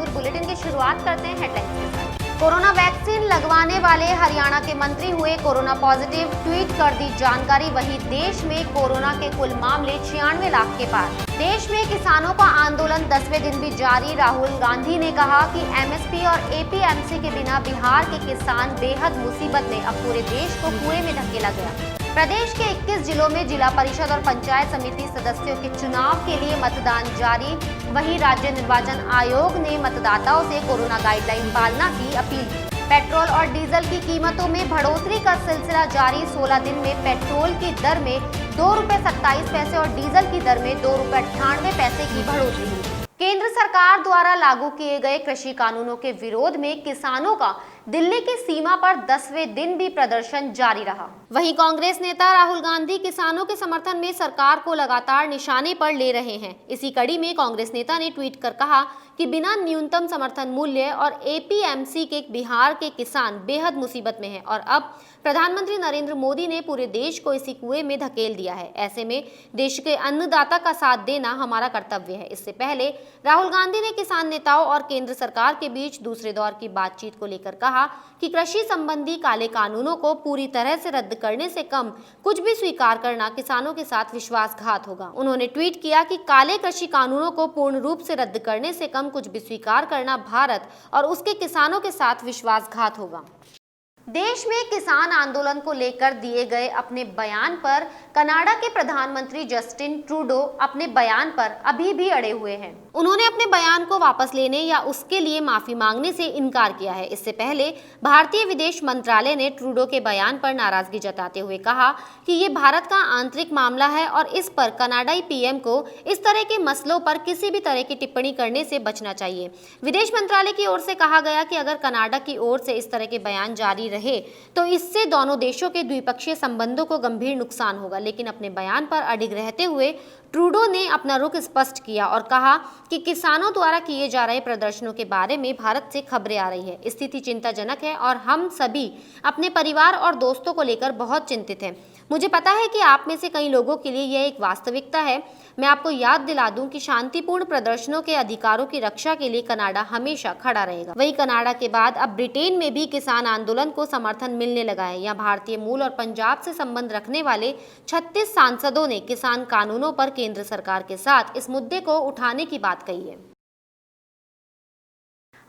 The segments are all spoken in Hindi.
बुलेटिन की शुरुआत करते हैं हेडलाइंस के साथ। कोरोना वैक्सीन लगवाने वाले हरियाणा के मंत्री हुए कोरोना पॉजिटिव, ट्वीट कर दी जानकारी। वहीं देश में कोरोना के कुल मामले 96 लाख के पार। देश में किसानों का आंदोलन 10वें दिन भी जारी। राहुल गांधी ने कहा कि एमएसपी और एपीएमसी के बिना बिहार के किसान बेहद मुसीबत में। अब पूरे देश को कुएं में धकेला गया। प्रदेश के 21 जिलों में जिला परिषद और पंचायत समिति सदस्यों के चुनाव के लिए मतदान जारी। वहीं राज्य निर्वाचन आयोग ने मतदाताओं से कोरोना गाइडलाइन पालना की अपील की। पेट्रोल और डीजल की कीमतों में बढ़ोतरी का सिलसिला जारी। 16 दिन में पेट्रोल की दर में ₹2.27 और डीजल की दर में ₹2.98 की बढ़ोतरी हुई। केंद्र सरकार द्वारा लागू किए गए कृषि कानूनों के विरोध में किसानों का दिल्ली की सीमा पर 10वें दिन भी प्रदर्शन जारी रहा। वहीं कांग्रेस नेता राहुल गांधी किसानों के समर्थन में सरकार को लगातार निशाने पर ले रहे हैं। इसी कड़ी में कांग्रेस नेता ने ट्वीट कर कहा कि बिना न्यूनतम समर्थन मूल्य और एपीएमसी के बिहार के किसान बेहद मुसीबत में हैं और अब प्रधानमंत्री नरेंद्र मोदी ने पूरे देश को इसी कुएं में धकेल दिया है। ऐसे में देश के अन्नदाता का साथ देना हमारा कर्तव्य है। इससे पहले राहुल गांधी ने किसान नेताओं और केंद्र सरकार के बीच दूसरे दौर की बातचीत को लेकर कहा कि कृषि संबंधी काले कानूनों को पूरी तरह से रद्द करने से कम कुछ भी स्वीकार करना किसानों के साथ विश्वासघात होगा। उन्होंने ट्वीट किया कि काले कृषि कानूनों को पूर्ण रूप से रद्द करने से कम कुछ भी स्वीकार करना भारत और उसके किसानों के साथ विश्वासघात होगा। देश में किसान आंदोलन को लेकर दिए गए अपने बयान पर कनाडा के प्रधानमंत्री जस्टिन ट्रूडो अपने बयान पर अभी भी अड़े हुए हैं। उन्होंने अपने बयान को वापस लेने या उसके लिए माफी मांगने से इनकार किया है। इससे पहले भारतीय विदेश मंत्रालय ने ट्रूडो के बयान पर नाराजगी जताते हुए कहा कि ये भारत का आंतरिक मामला है और इस पर कनाडाई पीएम को इस तरह के मसलों पर किसी भी तरह की टिप्पणी करने से बचना चाहिए। विदेश मंत्रालय की ओर से कहा गया कि अगर कनाडा की ओर से इस तरह के बयान जारी रहे तो इससे दोनों देशों के द्विपक्षीय संबंधों को गंभीर नुकसान होगा। लेकिन अपने बयान पर अडिग रहते हुए ट्रूडो ने अपना रुख स्पष्ट किया और कहा कि किसानों द्वारा किए जा रहे प्रदर्शनों के बारे में भारत से खबरें आ रही है। स्थिति चिंताजनक है और हम सभी अपने परिवार और दोस्तों को लेकर बहुत चिंतित हैं। मुझे पता है कि आप में से कई लोगों के लिए यह एक वास्तविकता है। मैं आपको याद दिला दूं कि शांतिपूर्ण प्रदर्शनों के अधिकारों की रक्षा के लिए कनाडा हमेशा खड़ा रहेगा। वहीं कनाडा के बाद अब ब्रिटेन में भी किसान आंदोलन को समर्थन मिलने लगा है। यहाँ भारतीय मूल और पंजाब से संबंध रखने वाले 36 सांसदों ने किसान कानूनों पर केंद्र सरकार के साथ इस मुद्दे को उठाने की बात कही है।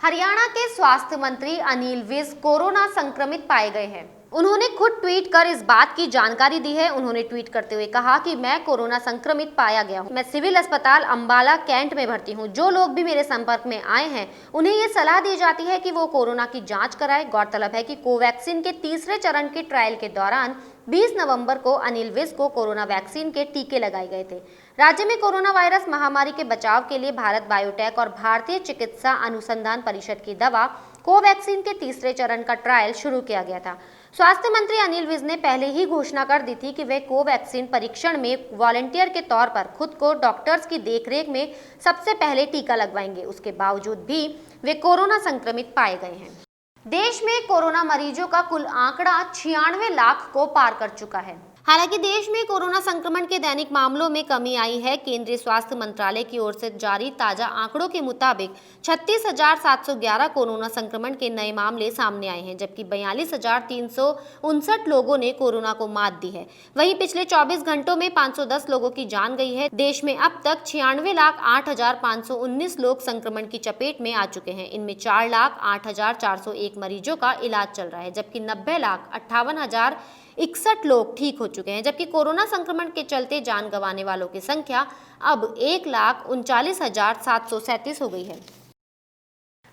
हरियाणा के स्वास्थ्य मंत्री अनिल विज कोरोना संक्रमित पाए गए हैं। उन्होंने खुद ट्वीट कर इस बात की जानकारी दी है। उन्होंने ट्वीट करते हुए कहा कि मैं कोरोना संक्रमित पाया गया हूं। मैं सिविल अस्पताल अंबाला कैंट में भर्ती हूं। जो लोग भी मेरे संपर्क में आए हैं उन्हें ये सलाह दी जाती है कि वो कोरोना की जांच कराएं। गौरतलब है कि कोवैक्सीन के तीसरे चरण के ट्रायल के दौरान 20 नवंबर को अनिल विज को कोरोना वैक्सीन के टीके लगाए गए थे। राज्य में कोरोना वायरस महामारी के बचाव के लिए भारत बायोटेक और भारतीय चिकित्सा अनुसंधान परिषद की दवा कोवैक्सीन के तीसरे चरण का ट्रायल शुरू किया गया था। स्वास्थ्य मंत्री अनिल विज ने पहले ही घोषणा कर दी थी कि वे कोवैक्सीन परीक्षण में वॉलंटियर के तौर पर खुद को डॉक्टर्स की देखरेख में सबसे पहले टीका लगवाएंगे। उसके बावजूद भी वे कोरोना संक्रमित पाए गए हैं। देश में कोरोना मरीजों का कुल आंकड़ा 96 लाख को पार कर चुका है। हालांकि देश में कोरोना संक्रमण के दैनिक मामलों में कमी आई है। केंद्रीय स्वास्थ्य मंत्रालय की ओर से जारी ताजा आंकड़ों के मुताबिक 36,711 कोरोना संक्रमण के नए मामले सामने आए हैं, जबकि 42,359 लोगों ने कोरोना को मात दी है। वहीं पिछले 24 घंटों में 510 लोगों की जान गई है। देश में अब तक 96,08,519 लोग संक्रमण की चपेट में आ चुके हैं। इनमें 4,08,401 मरीजों का इलाज चल रहा है, जबकि 90,58,061 लोग ठीक हो चुके हैं। जबकि कोरोना संक्रमण के चलते जान गंवाने वालों की संख्या अब 1,39,737 हो गई है।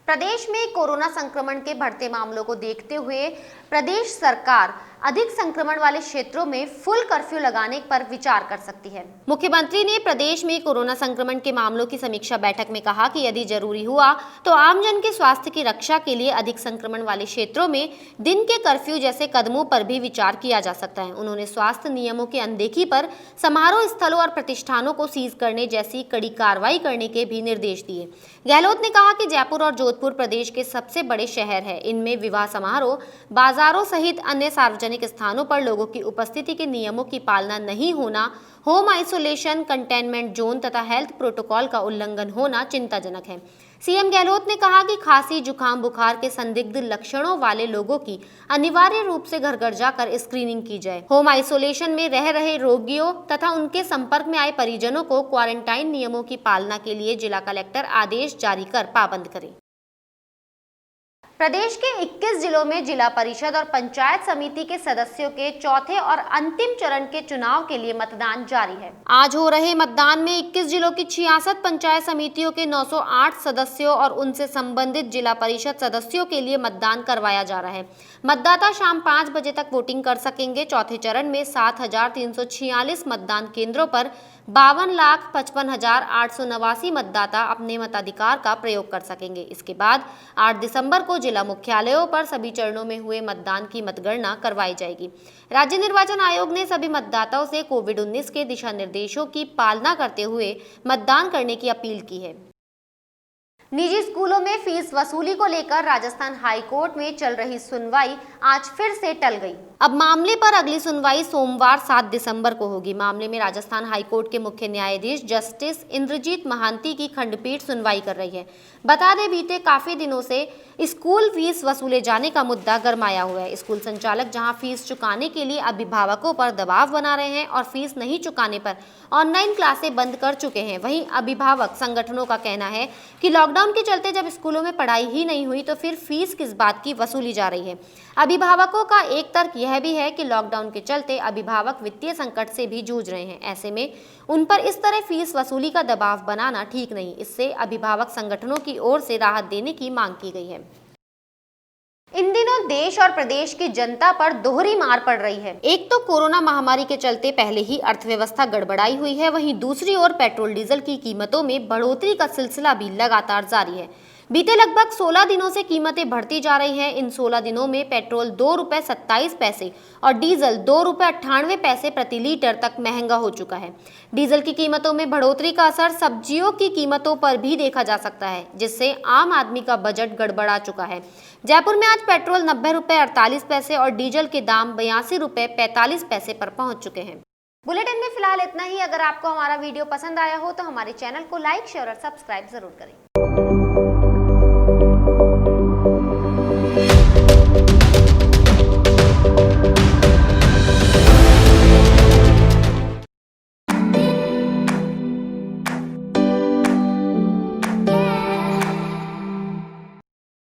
प्रदेश में कोरोना संक्रमण के बढ़ते मामलों को देखते हुए प्रदेश सरकार अधिक संक्रमण वाले क्षेत्रों में फुल कर्फ्यू लगाने पर विचार कर सकती है। मुख्यमंत्री ने प्रदेश में कोरोना संक्रमण के मामलों की समीक्षा बैठक में कहा कि यदि जरूरी हुआ तो आमजन के स्वास्थ्य की रक्षा के लिए अधिक संक्रमण वाले क्षेत्रों में दिन के कर्फ्यू जैसे कदमों पर भी विचार किया जा सकता है। उन्होंने स्वास्थ्य नियमों की अनदेखी पर समारोह स्थलों और प्रतिष्ठानों को सीज करने जैसी कड़ी कार्रवाई करने के भी निर्देश दिए। गहलोत ने कहा कि जयपुर और जोधपुर प्रदेश के सबसे बड़े शहर हैं। इनमें विवाह समारोह, बाजारों सहित अन्य सार्वजनिक स्थानों पर लोगों की उपस्थिति के नियमों की पालना नहीं होना, होम आइसोलेशन, कंटेनमेंट जोन तथा हेल्थ प्रोटोकॉल का उल्लंघन होना चिंताजनक है। सीएम गहलोत ने कहा कि खांसी, जुकाम, बुखार के संदिग्ध लक्षणों वाले लोगों की अनिवार्य रूप से घर घर जाकर स्क्रीनिंग की जाए। होम आइसोलेशन में रह रहे रोगियों तथा उनके संपर्क में आए परिजनों को क्वारंटाइन नियमों की पालना के लिए जिला कलेक्टर आदेश जारी कर पाबंद करें। प्रदेश के 21 जिलों में जिला परिषद और पंचायत समिति के सदस्यों के चौथे और अंतिम चरण के चुनाव के लिए मतदान जारी है। आज हो रहे मतदान में 21 जिलों की 66 पंचायत समितियों के 908 सदस्यों और उनसे संबंधित जिला परिषद सदस्यों के लिए मतदान करवाया जा रहा है। मतदाता शाम 5 बजे तक वोटिंग कर सकेंगे। चौथे चरण में 7,346 मतदान केंद्रों पर 52,55,889 मतदाता अपने मताधिकार का प्रयोग कर सकेंगे। इसके बाद 8 दिसंबर को जिला मुख्यालयों पर सभी चरणों में हुए मतदान की मतगणना करवाई जाएगी। राज्य निर्वाचन आयोग ने सभी मतदाताओं से कोविड-19 के दिशा निर्देशों की पालना करते हुए मतदान करने की अपील की है। निजी स्कूलों में फीस वसूली को लेकर राजस्थान हाई कोर्ट में चल रही सुनवाई आज फिर से टल गई। अब मामले पर अगली सुनवाई सोमवार 7 दिसंबर को होगी। मामले में राजस्थान हाई कोर्ट के मुख्य न्यायाधीश जस्टिस इंद्रजीत महांती की खंडपीठ सुनवाई कर रही है। बता दें, बीते काफी दिनों से स्कूल फीस वसूले जाने का मुद्दा गरमाया हुआ है। स्कूल संचालक जहां फीस चुकाने के लिए अभिभावकों पर दबाव बना रहे हैं और फीस नहीं चुकाने पर ऑनलाइन क्लासें बंद कर चुके हैं, वहीं अभिभावक संगठनों का कहना है कि लॉकडाउन के चलते जब स्कूलों में पढ़ाई ही नहीं हुई तो फिर फीस किस बात की वसूली जा रही है। अभिभावकों का एक तर्क यह भी है कि लॉकडाउन के चलते अभिभावक वित्तीय संकट से भी जूझ रहे हैं। ऐसे में उन पर इस तरह फीस वसूली का दबाव बनाना ठीक नहीं। इससे अभिभावक संगठनों की ओर से राहत देने की मांग की गई है। इन दिनों देश और प्रदेश की जनता पर दोहरी मार पड़ रही है। एक तो कोरोना महामारी के चलते पहले ही अर्थव्यवस्था गड़बड़ाई हुई है, वहीं दूसरी ओर पेट्रोल डीजल की कीमतों में बढ़ोतरी का सिलसिला भी लगातार जारी है। बीते लगभग 16 दिनों से कीमतें बढ़ती जा रही हैं। इन 16 दिनों में पेट्रोल 2 रुपए 27 पैसे और डीजल 2 रुपए 98 पैसे प्रति लीटर तक महंगा हो चुका है। डीजल की कीमतों में बढ़ोतरी का असर सब्जियों की कीमतों पर भी देखा जा सकता है, जिससे आम आदमी का बजट गड़बड़ा चुका है। जयपुर में आज पेट्रोल 90 रुपए 48 पैसे और डीजल के दाम 82 रुपए 45 पैसे पर पहुंच चुके हैं। बुलेटिन में फिलहाल इतना ही। अगर आपको हमारा वीडियो पसंद आया हो तो हमारे चैनल को लाइक, शेयर और सब्सक्राइब जरूर करें।